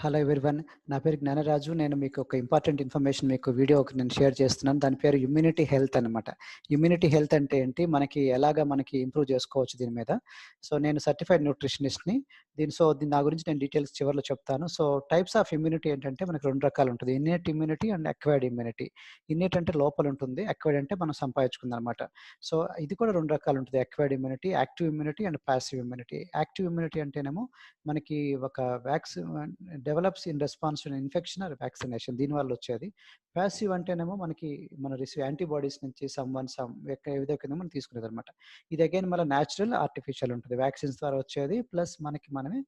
Hello everyone. నా పేరు జ్ఞానరాజు. నేను మీకు ఒక ఇంపార్టెంట్ ఇన్ఫర్మేషన్ వీడియో నేను షేర్ చేస్తున్నాను. దాని పేరు ఇమ్యూనిటీ హెల్త్ అనమాట. ఇమ్యూనిటీ హెల్త్ అంటే ఏంటి? మనకి ఇంప్రూవ్ చేసుకోవచ్చు దీని మీద. సో, నేను సర్టిఫైడ్ న్యూట్రిషనిస్ట్‌ని. నా గురించి నేను డీటెయిల్స్ చివరిలో చెప్తాను. సో, టైప్స్ ఆఫ్ ఇమ్యూనిటీ ఏంటంటే మనకు 2 రకాలు ఉంటది. Innate immunity and acquired immunity. Innate అంటే లోపల ఉంటుంది. అక్వైర్డ్ అంటే మనం సంపాదించుకుందనమాట. సో, ఇది కూడా 2 రకాలు ఉంటది. Acquired immunity, active immunity and passive immunity. Active immunity అంటేనేమో మనకి ఒక develops in response to infection or vaccination దీనివల్ల వచ్చేది. పాసివ్ అంటేనేమో మన యాంటీబాడీస్ నుంచి ఏదో కింద మనం తీసుకునేదనమాట. ఇది అగైన్ మళ్ళీ న్యాచురల్, ఆర్టిఫిషియల్ ఉంటుంది. వ్యాక్సిన్స్ ద్వారా వచ్చేది ప్లస్ మనమే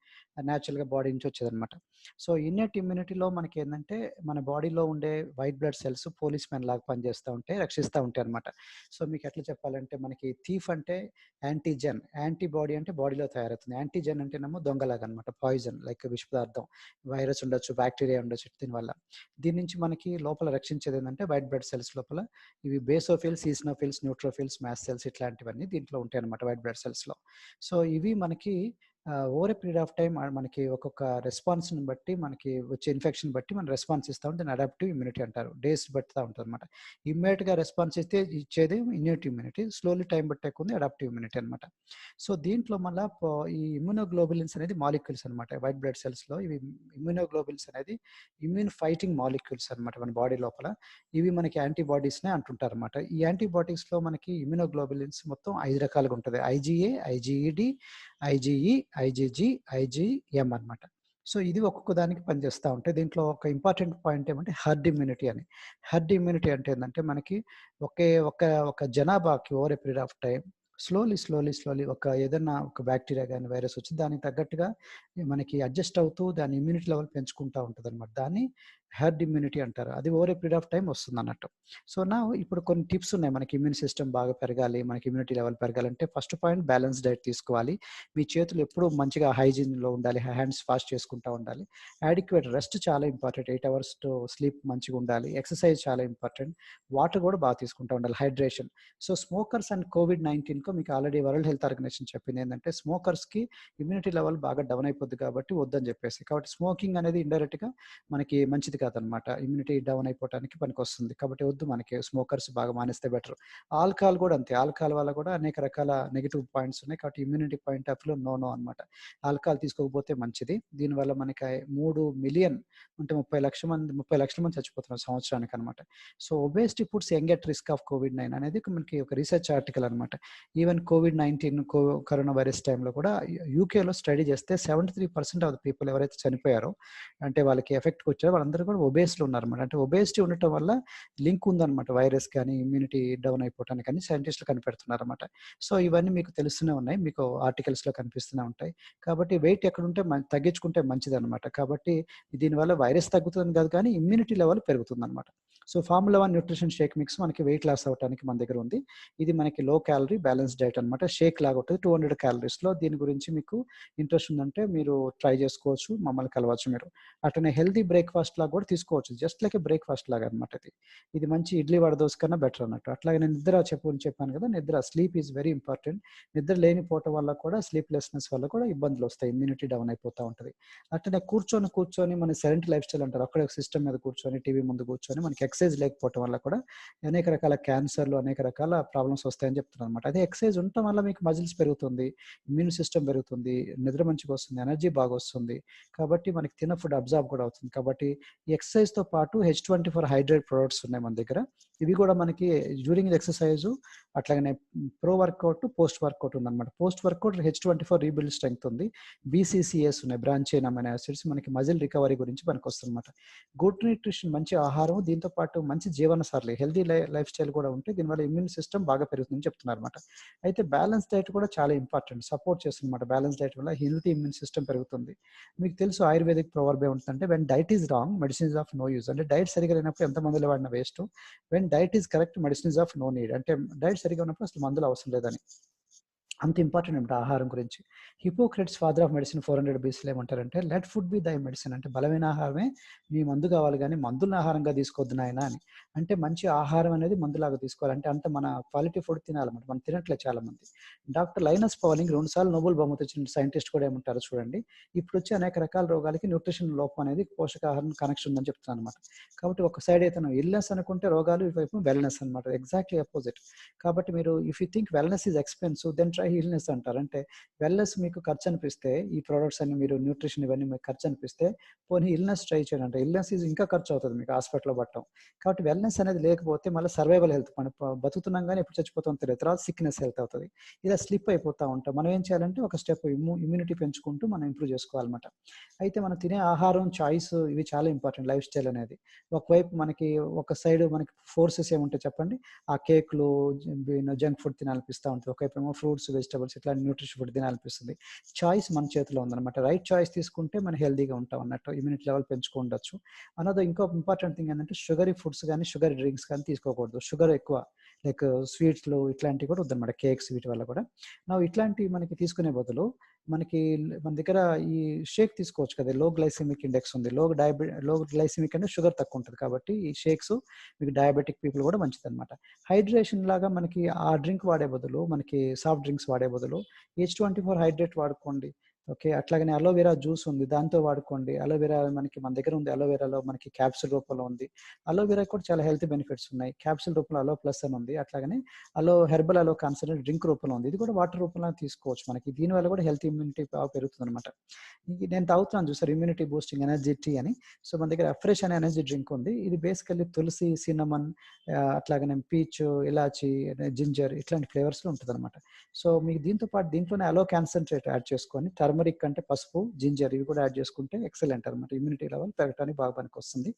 న్యాచురల్‌గా బాడీ నుంచి వచ్చేదనమాట. సో, ఇన్నెట్ ఇమ్యూనిటీలో మనకేందంటే మన బాడీలో ఉండే white blood cells police man లాగా పనిచేస్తా ఉంటాయి, రక్షిస్తా ఉంటాయనమాట. సో, మీకు ఎట్లా చెప్పాలంటే మనకి థీఫ్ అంటే యాంటీజెన్, యాంటీబాడీ అంటే బాడీలో తయారవుతుంది. యాంటీజెన్ అంటేనేమో దొంగలాగనమాట, పాయిజన్ లైక్ విష పదార్థం. వైరస్ ఉండొచ్చు, బాక్టీరియా ఉండొచ్చు దీనివల్ల. దీని నుంచి మనకి లోపల రక్షించేదేందంటే వైట్ బ్లడ్ సెల్స్ లోపల ఇవి basophils, eosinophils, neutrophils, mast cells ఇట్లాంటివన్నీ దీంట్లో ఉంటాయన్నమాట వైట్ బ్లడ్ సెల్స్‌లో. సో, ఇవి మనకి over a period of time మనకి ఒక్కొక్క రెస్పాన్స్‌ని బట్టి మనకి వచ్చే ఇన్ఫెక్షన్ బట్టి మనం రెస్పాన్స్ ఇస్తా ఉంటే దాన్ని అడాప్టివ్ ఇమ్యూనిటీ అంటారు. డేస్ బట్టుతా ఉంటదన్నమాట. ఇమ్మీడియేట్‌గా రెస్పాన్స్ ఇచ్చేది ఇన్నేట్ ఇమ్యూనిటీ. స్లోలీ టైమ్ బట్టే కొంది అడాప్టివ్ ఇమ్యూనిటీ అనమాట. సో, దీంట్లో మళ్ళా ఈ ఇమ్యునోగ్లోబులిన్స్ అనేది మాలిక్యూల్స్ అనమాట. వైట్ బ్లడ్ సెల్స్‌లో ఇవి ఇమ్యునోగ్లోబులిన్స్ అనేది ఇమ్యూన్ ఫైటింగ్ మాలిక్యూల్స్ అనమాట మన బాడీ లోపల. ఇవి మనకి యాంటీబాడీస్‌నే అంటుంటారనమాట. ఈ యాంటీబాడీస్‌లో మనకి ఇమ్యునోగ్లోబులిన్స్ మొత్తం 5 రకాలుగా ఉంటది. IgA, IgED, IgE, IgG, IgM అనమాట. సో, ఇది ఒక్కొక్క దానికి పనిచేస్తా ఉంటాయి. దీంట్లో ఒక ఇంపార్టెంట్ పాయింట్ ఏమంటే హర్డ్ ఇమ్యూనిటీ అని. హర్డ్ ఇమ్యూనిటీ అంటే ఏందంటే మనకి ఒకే ఒక ఒక జనాభాకి over a period of time slowly ఏదన్నా ఒక బాక్టీరియా గాని, వైరస్ వచ్చి దానికి తగ్గట్టుగా మనకి అడ్జస్ట్ అవుతూ దాని ఇమ్యూనిటీ లెవెల్ పెంచుకుంటా ఉంటదనమాట. దాన్ని హెర్డ్ ఇమ్యూనిటీ అంటారు. అది over a period of time వస్తుందన్నట్టు. సో, ఇప్పుడు కొన్ని టిప్స్ ఉన్నాయి. మనకి ఇమ్యూన్ సిస్టమ్ బాగా పెరగాలి, మనకి ఇమ్యూనిటీ లెవెల్ పెరగాలంటే ఫస్ట్ పాయింట్ బ్యాలెన్స్ డైట్ తీసుకోవాలి. మీ చేతులు ఎప్పుడూ మంచిగా హైజీన్‌లో ఉండాలి. హ్యాండ్స్ వాష్ చేసుకుంటా ఉండాలి. యాడిక్వేట్ రెస్ట్ చాలా ఇంపార్టెంట్. 8 అవర్స్ స్లీప్ మంచిగుండాలి. ఎక్సర్సైజ్ చాలా ఇంపార్టెంట్. వాటర్ కూడా బాగా తీసుకుంటా ఉండాలి. హైడ్రేషన్. సో, స్మోకర్స్ అండ్ కోవిడ్-19 మీకు ఆల్రెడీ వరల్డ్ హెల్త్ ఆర్గనైజేషన్ చెప్పిందేంటంటే స్మోకర్స్‌కి ఇమ్యూనిటీ లెవెల్ బాగా డౌన్ అయిపోద్ది కాబట్టి వద్దని చెప్పేసి. కాబట్టి స్మోకింగ్ అనేది ఇండైరెక్ట్‌గా మనకి మంచిది కాదనమాట. ఇమ్యూనిటీ డౌన్ అయిపోవటానికి పనికొస్తుంది. కాబట్టి వద్దు, మనకి స్మోకర్స్ బాగా మానేస్తే బెటర్. ఆల్కహాల్ కూడా అంతే. ఆల్కహాల్ వల్ల కూడా అనేక రకాల నెగెటివ్ పాయింట్స్ ఉన్నాయి. కాబట్టి ఇమ్యూనిటీ పాయింట్ ఆఫ్ వ్యూలో నో అనమాట. ఆల్కహాల్ తీసుకోకపోతే మంచిది. దీనివల్ల మనకి 3,000,000 అంటే 30,00,000 మంది చచ్చిపోతున్నారు సంవత్సరానికనమాట. So, obesity puts young at risk of covid nine అనేది మనకి ఒక రీసెర్చ్ ఆర్టికల్ అనమాట. ఈవెన్ కోవిడ్-19 కరోనా వైరస్ టైమ్‌లో కూడా యూకేలో స్టడీ చేస్తే 73% ఆఫ్ ద పీపుల్ ఎవరైతే చనిపోయారో, అంటే వాళ్ళకి ఎఫెక్ట్‌కి వచ్చారో వాళ్ళందరూ కూడా ఒబేస్‌లో ఉన్నారన్నమాట. అంటే ఒబేసిటీ ఉండటం వల్ల లింక్ ఉందన్నమాట. వైరస్ కానీ, ఇమ్యూనిటీ డౌన్ అయిపోవటానికి అని సైంటిస్టులు కనిపెడుతున్నారన్నమాట. సో, ఇవన్నీ మీకు తెలుస్తూనే ఉన్నాయి. మీకు ఆర్టికల్స్‌లో కనిపిస్తూనే ఉంటాయి. కాబట్టి వెయిట్ ఎక్కడుంటే తగ్గించుకుంటే మంచిదన్నమాట. కాబట్టి దీనివల్ల వైరస్ తగ్గుతుందని కాదు కానీ ఇమ్యూనిటీ లెవెల్ పెరుగుతుందన్నమాట. So, formula 1 nutrition shake mix మనకి వెయిట్ లాస్ అవ్వటానికి మన దగ్గర ఉంది. ఇది మనకి లో క్యాలరీ బ్యాలెన్స్ డైట్ అనమాట. షేక్ లాగా ఉంటది. 200 క్యాలరీస్‌లో. దీని గురించి మీకు ఇంట్రెస్ట్ ఉందంటే మీరు ట్రై చేసుకోవచ్చు. మమ్మల్ని కలవచ్చు మీరు. అట్లనే హెల్తీ బ్రేక్‌ఫాస్ట్ లాగా కూడా తీసుకోవచ్చు. జస్ట్ లైక్ ఎ బ్రేక్‌ఫాస్ట్ లాగా అనమాట ఇది. ఇది మంచి ఇడ్లీ, వడ, దోస కన్నా బెటర్ అన్నట్టు. అట్లాగే నేను చెప్పాను కదా! నిద్ర, స్లీప్ ఈస్ వెరీ ఇంపార్టెంట్. నిద్ర లేనిపోవటం వల్ల కూడా స్లీప్‌లెస్‌నెస్ వల్ల కూడా ఇబ్బందులొస్తాయి. ఇమ్యూనిటీ డౌన్ అయిపోతా ఉంటది. అట్లనే కూర్చొని మన సైలెంట్ లైఫ్ స్టైల్ అంటారు. అక్కడే సిస్టమ్ మీద కూర్చొని, టీవీ ముందు కూర్చొని మనకి ఎక్సర్సైజ్ లేకపోవటం వల్ల కూడా అనేక రకాల క్యాన్సర్‌లు, అనేక రకాల ప్రాబ్లమ్స్ వస్తాయని చెప్తున్నానన్నమాట. అదే ఎక్సర్సైజ్ ఉండటం వల్ల మీకు మజిల్స్ పెరుగుతుంది, ఇమ్యూన్ సిస్టమ్ పెరుగుతుంది, నిద్ర మంచిగొస్తుంది, ఎనర్జీ బాగొస్తుంది. కాబట్టి మనకి తిన్న ఫుడ్ అబ్జార్బ్ కూడా అవుతుంది. కాబట్టి ఈ ఎక్సర్సైజ్‌తో పాటు H24 హైడ్రేట్ ప్రొడక్ట్స్ ఉన్నాయి మన దగ్గర. ఇవి కూడా మనకి డ్యూరింగ్ ది ఎక్సర్సైజు అట్లాగనే ప్ರೋ వర్కౌట్, పోస్ట్ వర్కౌట్ ఉందన్నమాట. Post workout H24 rebuild strength ఉంది. BCCS ఉన్నాయి. బ్రాంచ్ చైన్ అమైనో యాసిడ్స్ మనకి మజిల్ రికవరీ గురించి పనికొస్తుందన్నమాట. గుడ్ న్యూట్రిషన్, మంచి ఆహారం, దీంతో పాటు మంచి జీవన సరళి, హెల్తీ లైఫ్ స్టైల్ కూడా ఉంటే దీనివల్ల ఇమ్యూన్ సిస్టమ్ బాగా పెరుగుతుందని చెప్తున్నారన్నమాట. అయితే బ్యాలెన్స్ డైట్ కూడా చాలా ఇంపార్టెంట్. సపోర్ట్ చేస్తుందన్నమాట. బ్యాలెన్స్ డైట్ వల్ల హెల్తీ ఇమ్యూన్ సిస్టమ్ పెరుగుతుంది. మీకు తెలుసు ఆయుర్వేదిక్ ప్రొవర్బ్ ఏముంటుందంటే when diet is wrong medicine is of no use. అంటే డైట్ సరిగ్గా లేనప్పుడు ఎంత మందులు వాడినా waste. When diet is correct medicine is of no need. అంటే డైట్ సరిగ్గా ఉన్నప్పుడు అసలు మందులు అవసరం లేదని. అంత ఇంపార్టెంట్ అనమాట ఆహారం గురించి. హిపోక్రట్స్ ఫాదర్ ఆఫ్ మెడిసిన్ 400 బీసీలో ఏమంటారంటే, లెట్ ఫుడ్ బి దై మెడిసిన్, అంటే బలమైన ఆహారమే మీ మందు కావాలి గానీ మందులను ఆహారంగా తీసుకోవద్దు నాయనా అని. అంటే మంచి ఆహారం అనేది మందులాగా తీసుకోవాలి. అంటే అంత మన క్వాలిటీ ఫుడ్ తినాలన్నమాట. మనం తినట్లేదు చాలామంది. డాక్టర్ లైనస్ పౌలింగ్ 2 సార్లు నోబెల్ బహుమతి వచ్చిన సైంటిస్ట్ కూడా ఏమంటారో చూడండి. ఇప్పుడొచ్చే అనేక రకాల రోగాలకి న్యూట్రిషన్ లోపం అనేది పోషకాహారం కనెక్షన్ ఉందని చెప్తున్నారన్నమాట. కాబట్టి ఒక సైడ్ అయితే నువ్వు ఇల్నెస్ అనుకుంటే రోగాలు, ఇటువైపు వెల్‌నెస్ అనమాట. Exactly opposite. కాబట్టి మీరు if you think wellness is expensive than try illness అంటారు. అంటే వెల్‌నెస్ మీకు ఖర్చు అనిపిస్తే, ఈ ప్రొడక్ట్స్ అన్ని మీరు న్యూట్రిషన్ ఇవన్నీ మీకు ఖర్చు అనిపిస్తే, పోనీ ఇల్‌నెస్ ట్రై చేయండి. అంటే ఇల్‌నెస్ ఈజ్ ఇంకా ఖర్చు అవుతది మీకు హాస్పిటల్‌లో పడటం. కాబట్టి వెల్‌నెస్ అనేది లేకపోతే మళ్ళీ సర్వైవల్ హెల్త్, మనం బతుకుతున్నాం గానీ ఎప్పుడు చచ్చిపోతామో తెలియదు. తర్వాత సిక్‌నెస్ హెల్త్ అవుతది. ఇలా స్లిప్ అయిపోతా ఉంటాం. మనం ఏం చేయాలంటే ఒక స్టెప్ ఇమ్యూనిటీ పెంచుకుంటూ మనం ఇంప్రూవ్ చేసుకోవాలన్నమాట. అయితే మనం తినే ఆహారం చాయిస్ ఇవి చాలా ఇంపార్టెంట్ లైఫ్ స్టైల్ అనేది. ఒకవైపు మనకి ఒక సైడ్ మనకి ఫోర్సెస్ ఏముంటాయి చెప్పండి? ఆ కేక్‌లు, జంక్ ఫుడ్ తినాలనిపిస్తా ఉంటది. ఒకవైపేమో ఫ్రూట్స్, వెజిటబుల్స్ ఇట్లాంటి న్యూట్రిషన్ ఫుడ్ తినాలనిపిస్తుంది. చాయిస్ మన చేతిలో ఉందన్నమాట. రైట్ చాయిస్ తీసుకుంటే మనం హెల్తీగా ఉంటాం అన్నట్టు. ఇమ్యూనిటీ లెవెల్ పెంచుకోండొచ్చు. అనదర్ ఇంకో ఇంపార్టెంట్ థింగ్ ఏందంటే షుగరీ ఫుడ్స్ గానీ, షుగర్ డ్రింక్స్ కానీ తీసుకోకూడదు. షుగర్ ఎక్కువ లైక్ స్వీట్స్‌లు ఇట్లాంటివి కూడా వద్దన్నమాట. కేక్స్ వీటి వల్ల కూడా. ఇట్లాంటివి మనకి తీసుకునే బదులు మనకి మన దగ్గర ఈ షేక్ తీసుకోవచ్చు కదా! లో గ్లైసెమిక్ ఇండెక్స్ ఉంది. లో గ్లైసెమిక్ అంటే షుగర్ తక్కువ ఉంటది. కాబట్టి ఈ షేక్స్ మీకు డయాబెటిక్ పీపుల్ కూడా మంచిదన్నమాట. హైడ్రేషన్ లాగా మనకి ఆ డ్రింక్ వాడే బదులు, మనకి సాఫ్ట్ డ్రింక్స్ వాడే బదులు H24 హైడ్రేట్ వాడుకోండి. ఓకే. అట్లాగనే అలోవెరా జ్యూస్ ఉంది. దాంతో వాడుకోండి. అలోవెరా మన దగ్గర ఉంది. అలోవెరాలో మనకి క్యాప్సూల్ రూపంలో ఉంది. అలోవెరా కూడా చాలా హెల్త్ బెనిఫిట్స్ ఉన్నాయి. క్యాప్సూల్ రూపంలో అలో ప్లస్ అని ఉంది. అట్లాగనే హెర్బల్ అలో కాన్సంట్రేట్ డ్రింక్ రూపంలో ఉంది. ఇది కూడా వాటర్ రూపంలో తీసుకోవచ్చు మనకి. దీనివల్ల కూడా హెల్త్ ఇమ్యూనిటీ బాగా పెరుగుతుందనమాట. ఇది నేను తాగుతున్నాను చూసారా, ఇమ్యూనిటీ బూస్టింగ్ ఎనర్జీ టీ అని. సో, మన దగ్గర ఫ్రెష్ అనే ఎనర్జీ డ్రింక్ ఉంది. ఇది బేసికల్లీ తులసి, సిన్నమన్, అట్లాగనే పీచ్, ఇలాచి, జింజర్ ఇట్లాంటి ఫ్లేవర్స్‌లో ఉంటదనమాట. సో, మీకు దీంతో పాటు దీంట్లోనే అలో కాన్సంట్రేట్ యాడ్ చేసుకొని, టర్మరిక్ అంటే పసుపు, జింజర్ ఇవి కూడా యాడ్ చేసుకుంటే ఎక్సలెంట్ అనమాట. ఇమ్యూనిటీ లెవెల్ పెరగడానికి బాగా పనికొస్తుంది.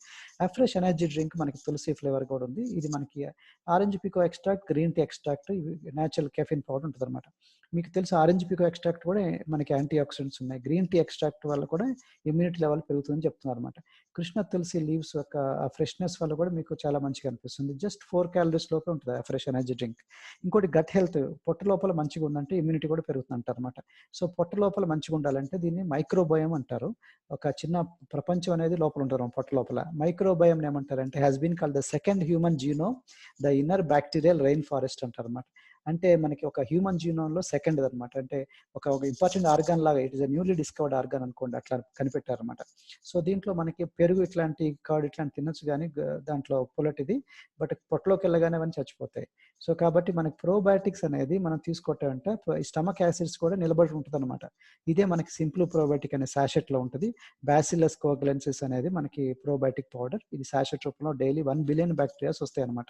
ఫ్రెష్ ఎనర్జీ డ్రింక్ మనకి తులసి ఫ్లేవర్ కూడా ఉంది. ఇది మనకి orange pekoe extract, green tea extract, ఇవి నేచురల్ కెఫెన్ పౌడర్ ఉంటదనమాట. మీకు తెలుసు ఆరెంజ్ పికో ఎక్స్ట్రాక్ట్ కూడా మనకి యాంటీ ఆక్సిడెంట్స్ ఉన్నాయి. గ్రీన్ టీ ఎక్స్ట్రాక్ట్ వల్ల కూడా ఇమ్యూనిటీ లెవెల్ పెరుగుతుందని చెప్తున్నారనమాట. కృష్ణ తులసి లీవ్స్ యొక్క ఆ ఫ్రెష్‌నెస్ వల్ల కూడా మీకు చాలా మంచిగా అనిపిస్తుంది. జస్ట్ 4 క్యాలరీస్ లోపే ఉంటది ఆ ఫ్రెష్ ఎనర్జీ డ్రింక్. ఇంకోటి గట్ హెల్త్, పొట్ట లోపల మంచిగా ఉందంటే ఇమ్యూనిటీ కూడా పెరుగుతుందంటారనమాట. సో, పొట్ట లోపల మంచిగా ఉండాలంటే దీన్ని మైక్రోబయోమ్ అంటారు. ఒక చిన్న ప్రపంచం అనేది లోపల ఉంటది మన పొట్ట లోపల. మైక్రోబయోమ్‌ని ఏమంటారంటే has been called the second human genome, the inner bacterial rain forest అంటారనమాట. అంటే మనకి ఒక హ్యూమన్ జీనోమ్‌లో సెకండ్‌దనమాట. అంటే ఒక ఇంపార్టెంట్ ఆర్గాన్ లాగా, it is a newly discovered organ అనుకోండి, అట్లా కనిపెట్టారనమాట. సో, దీంట్లో మనకి పెరుగు ఇట్లాంటి, కర్డ్ ఇట్లాంటివి తినొచ్చు గానీ దాంట్లో పుల్లటిది. బట్ పొట్టలోకెళ్ళగానే అవన్నీ చచ్చిపోతాయి. సో, కాబట్టి మనకి ప్రోబయోటిక్స్ అనేది మనం తీసుకుంటే ఈ స్టమక్ యాసిడ్స్ కూడా నిలబడి ఉంటదనమాట. ఇదే మనకి సింప్లి ప్రోబయోటిక్ అనే సాషెట్‌లో ఉంటది. బాసిల్లస్ కోగ్లెన్సిస్ అనేది మనకి ప్రోబయోటిక్ పౌడర్. ఇది సాషెట్ రూపంలో డైలీ 1 బిలియన్ బాక్టీరియాస్ వస్తాయన్నమాట.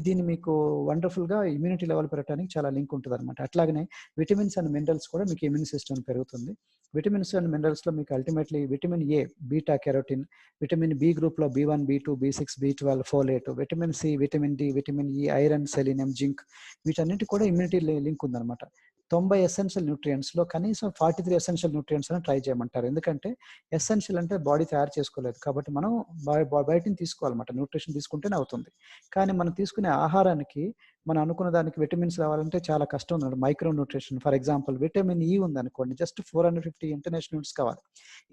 దీన్ని మీకు వండర్‌ఫుల్‌గా ఇమ్యూనిటీ లెవెల్ పెరగడానికి చాలా లింక్ ఉంటదనమాట. అట్లాగనే విటమిన్స్ అండ్ మినరల్స్ కూడా మీకు ఇమ్యూన్ సిస్టమ్ పెరుగుతుంది. విటమిన్స్ అండ్ మినరల్స్‌లో మీకు ultimately vitamin A, beta carotene, vitamin B గ్రూప్‌లో బి1, బి2, B6, B12, folate, vitamin C, vitamin D, vitamin E, iron, selenium, zinc వీటన్నిటికి కూడా ఇమ్యూనిటీ లింక్ ఉందనమాట. 90 ఎసెన్షియల్ న్యూట్రియంట్స్‌లో కనీసం 43 ఎసెన్షియల్ న్యూట్రియంట్స్ అని ట్రై చేయమంటారు. ఎందుకంటే ఎసెన్షియల్ అంటే బాడీ తయారు చేసుకోలేదు. కాబట్టి మనం బయట నుంచి తీసుకోవాలన్నమాట. న్యూట్రిషన్ తీసుకుంటేనే అవుతుంది. కానీ మనం తీసుకునే ఆహారానికి మనం అనుకున్న దానికి విటమిన్స్ రావాలంటే చాలా కష్టం ఉందన్నమాట. Micro nutrition for example vitamin E ఉందనుకోండి, జస్ట్ 450 ఇంటర్నేషనల్ యూనిట్స్ కావాలి.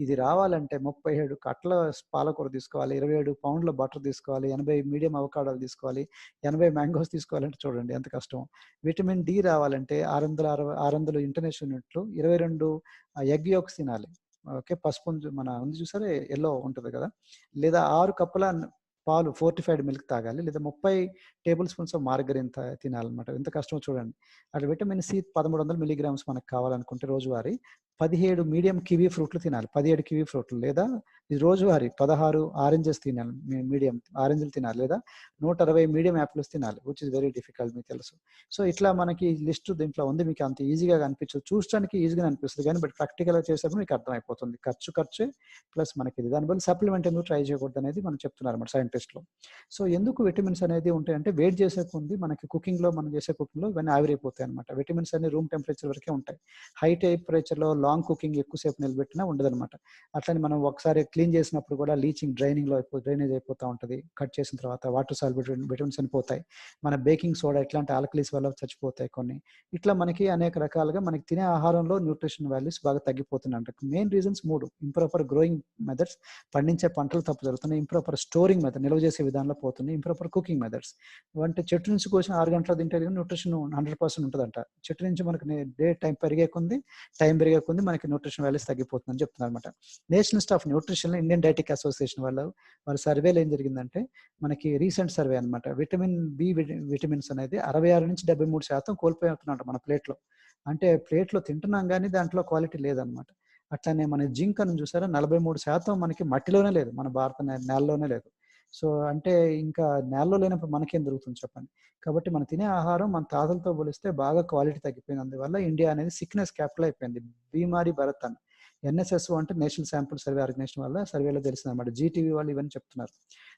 ఇది రావాలంటే 37 కట్టల పాలకూర తీసుకోవాలి, 27 పౌండ్ల బటర్ తీసుకోవాలి, 80 మీడియం అవకాడోలు తీసుకోవాలి, 80 మ్యాంగోస్ తీసుకోవాలంటే చూడండి ఎంత కష్టమో. విటమిన్ డి రావాలంటే 600 ఇంటర్నేషనల్ యూనిట్లు, 22 ఎగ్ యolks తినాలి. ఓకే. పసుపు ఉంది చూసారా, యెల్లో ఉంటది కదా! లేదా 6 కప్పుల పాలు, ఫోర్టిఫైడ్ మిల్క్ తాగాలి. లేదా 30 టేబుల్ స్పూన్స్ ఆఫ్ మార్గరిన్ తినాలన్నమాట. ఎంత కష్టమో చూడండి. అట్లా విటమిన్ సి 1300 మిల్లీగ్రామ్స్ మనకు కావాలనుకుంటే రోజువారీ 17 మీడియం కివి ఫ్రూట్లు తినాలి. 17 కివి ఫ్రూట్లు, లేదా ఇది రోజువారీ 16 ఆరెంజెస్ తినాలి. మీడియం ఆరెంజ్‌లు తినాలి. లేదా 160 మీడియం యాపిల్స్ తినాలి. విచ్ ఈస్ వెరీ డిఫికల్ట్ మీకు తెలుసు. సో, ఇట్లా మనకి లిస్ట్ దీంట్లో ఉంది. మీకు అంత ఈజీగా కనిపించదు. చూడటానికి ఈజీగానే అనిపిస్తది గానీ బట్ ప్రాక్టికల్‌గా చేసేప్పుడు మీకు అర్థమైపోతుంది. ఖర్చే ప్లస్ మనకిది. దాని బదులు సప్లిమెంట్ ఎందుకు ట్రై చేయకూడదనేది మనం చెప్తున్నారన్నమాట సైంటిస్ట్‌లు. సో, ఎందుకు విటమిన్స్ అనేది ఉంటాయంటే వేడి చేసే కొంది మనకి కుకింగ్‌లో మనం చేసే కుకింగ్‌లో ఇవన్నీ ఆవిరైపోతాయన్నమాట. విటమిన్స్ అన్ని రూమ్ టెంపరేచర్ వరకే ఉంటాయి. హై టెంపరేచర్‌లో, లాంగ్ కుకింగ్ ఎక్కువసేపు నిలబెట్టినా ఉండదనమాట. అట్లని మనం ఒకసారి క్లీన్ చేసినప్పుడు కూడా లీచింగ్ డ్రైనేజ్ అయిపోతూ ఉంటుంది. కట్ చేసిన తర్వాత వాటర్ సాల్యుబుల్ విటమిన్స్ అని పోతాయి. మన బేకింగ్ సోడా ఇట్లాంటి ఆల్కలీస్ వల్ల చచ్చిపోతాయి కొన్ని. ఇట్లా మనకి అనేక రకాలుగా మనకి తినే ఆహారంలో న్యూట్రిషన్ వాల్యూస్ బాగా తగ్గిపోతున్నాయంట. Main reasons 3: improper growing methods, పండించే పంటలు తప్పు జరుగుతున్నాయి; ఇంప్రాపర్ స్టోరింగ్ మెథడ్, నిల్వ చేసే విధానంలో పోతుంది; ఇంప్రాపర్ కుకింగ్ మెథడ్స్. అంటే చెట్టు నుంచి కోసిన 6 గంటలు తింటే న్యూట్రిషన్ 100% ఉంటుందంట. చెట్టు నుంచి మనకి డే టైం పెరిగే కొంది మనకి న్యూట్రిషన్ వాల్యూస్ తగ్గిపోతుందని చెప్తున్నారు అనమాట. National institute of nutrition, Indian dietetic association వాళ్ళ సర్వేలో ఏం జరిగిందంటే, మనకి రీసెంట్ సర్వే అనమాట, విటమిన్ బి విటమిన్స్ అనేది 66-73% కోల్పోతున్నాం మన ప్లేట్లో. అంటే ప్లేట్లో తింటున్నాం కానీ దాంట్లో క్వాలిటీ లేదనమాట. అట్లానే మన జింక్ అని చూసారా, 43% మనకి మట్టిలోనే లేదు, మన భారత నేలలోనే లేదు. సో అంటే ఇంకా నేలలో లేనప్పుడు మనకేం దొరుకుతుంది చెప్పండి. కాబట్టి మనం తినే ఆహారం మన తాతలతో పోలిస్తే బాగా క్వాలిటీ తగ్గిపోయింది. అందువల్ల ఇండియా అనేది సిక్నెస్ క్యాపిటల్ అయిపోయింది. బీమారీ భారత్ అని ఎన్ఎస్ఎస్ఓ అంటే నేషనల్ శాంపుల్ సర్వే ఆర్గనైజేషన్ వల్ల సర్వేలో తెలిసిందన్నమాట. జీటీవీ వాళ్ళు ఇవన్నీ చెప్తున్నారు.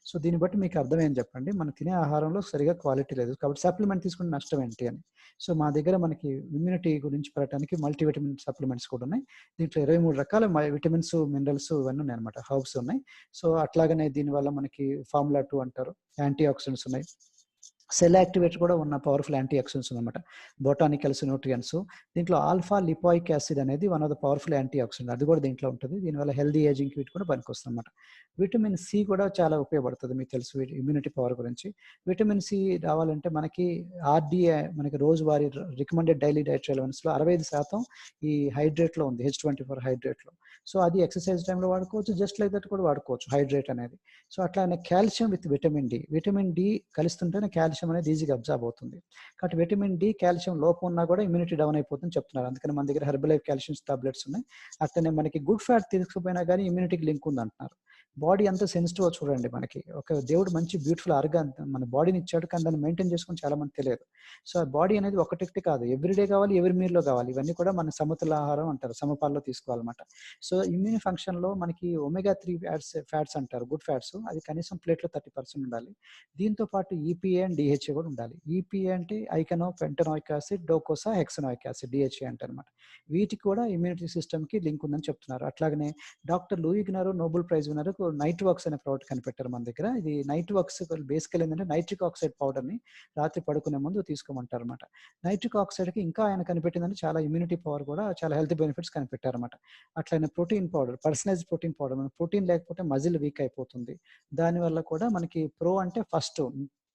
సో దీన్ని బట్టి మీకు అర్థమైంది చెప్పండి, మనం తినే ఆహారంలో సరిగా క్వాలిటీ లేదు. కాబట్టి సప్లిమెంట్ తీసుకుంటే నష్టం ఏంటి అని. సో మా దగ్గర మనకి ఇమ్యూనిటీ గురించి పెరగడానికి మల్టీవిటమిన్ సప్లిమెంట్స్ కూడా ఉన్నాయి. దీంట్లో 23 రకాల విటమిన్స్, మినరల్స్ ఇవన్నీ ఉన్నాయి అనమాట. హర్బ్స్ ఉన్నాయి. సో అట్లాగనే దీనివల్ల మనకి ఫార్ములా 2 అంటారు, యాంటీ ఆక్సిడెంట్స్ ఉన్నాయి. సెల్ యాక్టివేటర్ కూడా ఉన్న పవర్ఫుల్ యాంటీ ఆక్సిడెంట్స్ అనమాట. Botanicals, nutrients. దీంట్లో ఆల్ఫా లిపోయిక్ యాసిడ్ అనేది one of the powerful anti oxidant, అది కూడా దీంట్లో ఉంటుంది. దీనివల్ల హెల్దీ ఏజింగ్కి వీటి కూడా పనికొస్తుంది అనమాట. విటమిన్ సి కూడా చాలా ఉపయోగపడుతుంది, మీకు తెలుసు ఇమ్యూనిటీ పవర్ గురించి. విటమిన్ సి రావాలంటే మనకి ఆర్డీఏ, మనకి రోజువారీ రికమెండెడ్ డైలీ డైటరీ అలవెన్స్లో 65% ఈ హైడ్రేట్లో ఉంది, H24 హైడ్రేట్లో. సో అది ఎక్సర్సైజ్ టైంలో వాడుకోవచ్చు, జస్ట్ లైక్ దట్ కూడా వాడుకోవచ్చు హైడ్రేట్ అనేది. సో అట్లానే calcium with vitamin D. Vitamin D కలుస్తుంటేనే కాల్షియం అనేది ఈజీగా అబ్జార్బ్ అవుతుంది. కాబట్టి విటమిన్ డి, కాల్షియం లోపం ఉన్నా కూడా ఇమ్యూనిటీ డౌన్ అయిపోతుందని చెప్తున్నారు. అందుకని మన దగ్గర హెర్బలైఫ్ కాల్షియం టాబ్లెట్స్ ఉన్నాయి. అట్లనే మనకి గుడ్ ఫ్యాట్ తీసుకుపోయినా కానీ ఇమ్యూనిటీకి లింక్ ఉంది అంటున్నారు. బాడీ అంతా సెన్సిటివ్ చూడండి, మనకి ఒక దేవుడు మంచి బ్యూటిఫుల్ ఆర్గాన్ మన బాడీని ఇచ్చాడు, కానీ దాన్ని మెయింటైన్ చేసుకుని చాలా మంది తెలియదు. సో ఆ బాడీ అనేది ఒకటి కాదు, ఎవ్రీడే కావాలి, ఎవరి మీల్లో కావాలి. ఇవన్నీ కూడా మన సమతుల ఆహారం అంటారు, సమపాల్లో తీసుకోవాలన్నమాట. సో ఇమ్యూన్ ఫంక్షన్లో మనకి ఒమేగా 3 ఫ్యాట్స్ అంటారు, గుడ్ ఫ్యాట్స్, అది కనీసం ప్లేట్లో 30% ఉండాలి. దీంతో పాటు ఈపీఏ అండ్ డిహెచ్ఏ కూడా ఉండాలి. ఈపీఏ అంటే ఐకనో పెంటనోయిక్ యాసిడ్, డోకోసా హెక్సనోయిక్ యాసిడ్, డిహెచ్ఏ అంటే అనమాట. వీటికి కూడా ఇమ్యూనిటీ సిస్టమ్కి లింక్ ఉందని చెప్తున్నారు. అట్లాగనే doctor Louis Ignarro Nobel prize winner Niteworks అనే ప్రోడక్ట్ కనిపెట్టారు మన దగ్గర. ఇది నైట్వర్క్స్ బేసికల్ ఏంటంటే నైట్రిక్ ఆక్సైడ్ పౌడర్ని రాత్రి పడుకునే ముందు తీసుకోమంటారు అనమాట. నైట్రిక్ ఆక్సైడ్కి ఇంకా ఆయన కనిపెట్టిందని చాలా ఇమ్యూనిటీ పవర్ కూడా, చాలా హెల్త్ బెనిఫిట్స్ కనిపెట్టారన్నమాట. అట్లనే protein powder, personalised protein powder, మన ప్రోటీన్ లేకపోతే మజిల్ వీక్ అయిపోతుంది. దానివల్ల కూడా మనకి ప్రో అంటే ఫస్ట్,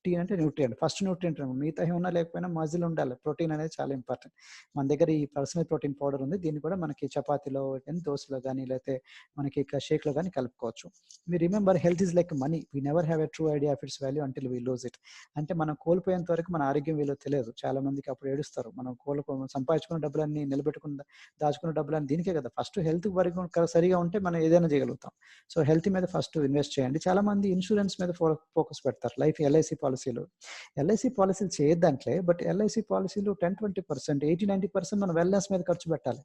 టీ అంటే న్యూట్రియంట్, ఫస్ట్ న్యూట్రియంట్. మిగతా ఏమన్నా లేకపోయినా మజిల్ ఉండాలి, ప్రోటీన్ అనేది చాలా ఇంపార్టెంట్. మన దగ్గర ఈ పర్సనల్ ప్రోటీన్ పౌడర్ ఉంది. దీన్ని కూడా మనకి చపాతీలో కానీ, దోశలో కానీ, లేకపోతే మనకి షేక్లో కానీ కలుపుకోవచ్చు. మీరు remember, health is like money, we never have a true idea of it's value until we lose it. అంటే మనం కోల్పోయేంత వరకు మన ఆరోగ్యం విలువ తెలియదు. చాలా మందికి అప్పుడు ఏడుస్తారు, మనం సంపాదించుకున్న డబ్బులన్నీ, నిలబెట్టుకున్న దాచుకున్న డబ్బులన్నీ దీనికే కదా. ఫస్ట్ హెల్త్ వరకు సరిగా ఉంటే మనం ఏదైనా చేయగలుగుతాం. సో హెల్త్ మీద ఫస్ట్ ఇన్వెస్ట్ చేయండి. చాలా మంది ఇన్సూరెన్స్ మీద ఫోకస్ పెడతారు, లైఫ్ ఎల్ఐసి పాలసీలు. ఎల్ఐసి పాలసీలు చేయొద్దంటే, బట్ ఎల్ఐసి పాలసీలు 10-20%, 80-90% మన వెల్నెస్ మీద ఖర్చు పెట్టాలి.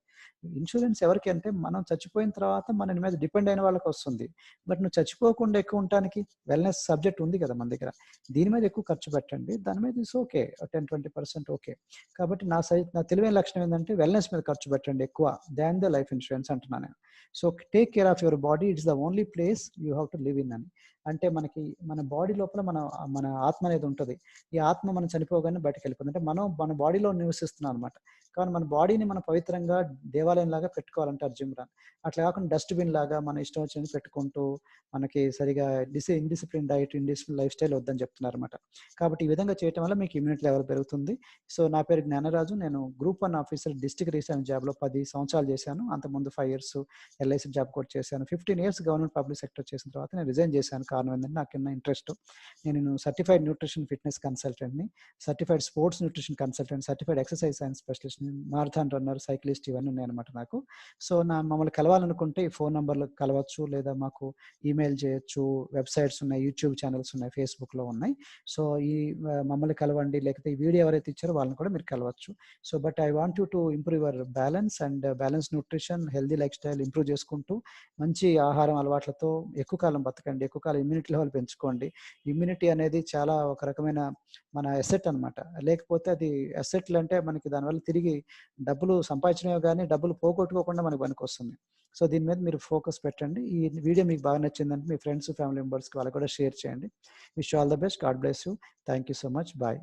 ఇన్సూరెన్స్ ఎవరికి అంటే, మనం చచ్చిపోయిన తర్వాత మన మీద డిపెండ్ అయిన వాళ్ళకి వస్తుంది. బట్ నువ్వు చచ్చిపోకుండా ఎక్కువ ఉండటానికి వెల్నెస్ సబ్జెక్ట్ ఉంది కదా మన దగ్గర, దీని మీద ఎక్కువ ఖర్చు పెట్టండి. దాని మీద ఇస్ ఓకే, 10-20% ఓకే. కాబట్టి నా తెలివైన లక్షణం ఏంటంటే, వెల్నెస్ మీద ఖర్చు పెట్టండి ఎక్కువ దాన్ ద లైఫ్ ఇన్సూరెన్స్ అంటున్నాను. So take care of your body, it's the only place you have to live in అని. అంటే మనకి మన బాడీ లోపల మన ఆత్మ అనేది ఉంటుంది. ఈ ఆత్మ మనం చనిపోగానే బయటకు వెళ్ళిపోతుంది. అంటే మనం మన బాడీలో నివసిస్తున్నాం అనమాట. కానీ మన బాడీని మనం పవిత్రంగా దేవాలయం లాగా పెట్టుకోవాలంటే అర్జున్ రాన్. అట్లా కాకుండా డస్ట్బిన్ లాగా మన ఇష్టం వచ్చినది పెట్టుకుంటూ, మనకి సరిగా indiscipline diet, indiscipline life style వద్దని చెప్తున్నారు అనమాట. కాబట్టి ఈ విధంగా చేయడం వల్ల మీకు ఇమ్యూనిటీ లెవెల్ పెరుగుతుంది. సో నా పేరు జ్ఞానరాజు, నేను గ్రూప్ 1 ఆఫీసర్, డిస్ట్రిక్ట్ రిజిస్ట్రార్ జాబ్లో 10 సంవత్సరాలు చేశాను. అంతకుముందు 5 years ఎల్ఐసి జాబ్ కూడా చేశాను. 15 years గవర్నమెంట్ పబ్లిక్ సెక్టర్ చేసిన తర్వాత నేను రిజైన్ చేశాను. కారణం ఏంటంటే, నాకున్న ఇంట్రెస్ట్. నేను సర్టిఫైడ్ న్యూట్రిషన్ ఫిట్నెస్ కన్సల్టెంట్ని, certified sports nutrition consultant, certified exercise science specialist, marathon runner, cyclist ఇవన్నీ ఉన్నాయన్నమాట నాకు. సో మమ్మల్ని కలవాలనుకుంటే ఈ ఫోన్ నెంబర్లో కలవచ్చు, లేదా మాకు ఈమెయిల్ చేయొచ్చు. వెబ్సైట్స్ ఉన్నాయి, యూట్యూబ్ ఛానల్స్ ఉన్నాయి, ఫేస్బుక్లో ఉన్నాయి. సో మమ్మల్ని కలవండి, లేకపోతే ఈ వీడియో ఎవరైతే ఇచ్చారో వాళ్ళని కూడా మీరు కలవచ్చు. So but I want you to improve your balance and balance nutrition, healthy lifestyle improve చేసుకుంటూ మంచి ఆహారం అలవాట్లతో ఎక్కువ కాలం బతకండి, ఎక్కువ కాలం ఇమ్యూనిటీ లెవెల్ పెంచుకోండి. ఇమ్యూనిటీ అనేది చాలా ఒక రకమైన మన అసెట్ అనమాట. లేకపోతే అది అసెట్లు అంటే మనకి దానివల్ల తిరిగి డబ్బులు సంపాదించినవి గానీ, డబ్బులు పోగొట్టుకోకుండా మనకు పనికొస్తుంది. సో, దీని మీద మీరు ఫోకస్ పెట్టండి. ఈ వీడియో మీకు బాగా నచ్చిందంటే మీ ఫ్రెండ్స్, ఫ్యామిలీ మెంబర్స్‌కి వాళ్ళకి కూడా షేర్ చేయండి. Wish you all the best. God bless you. Thank you so much. Bye.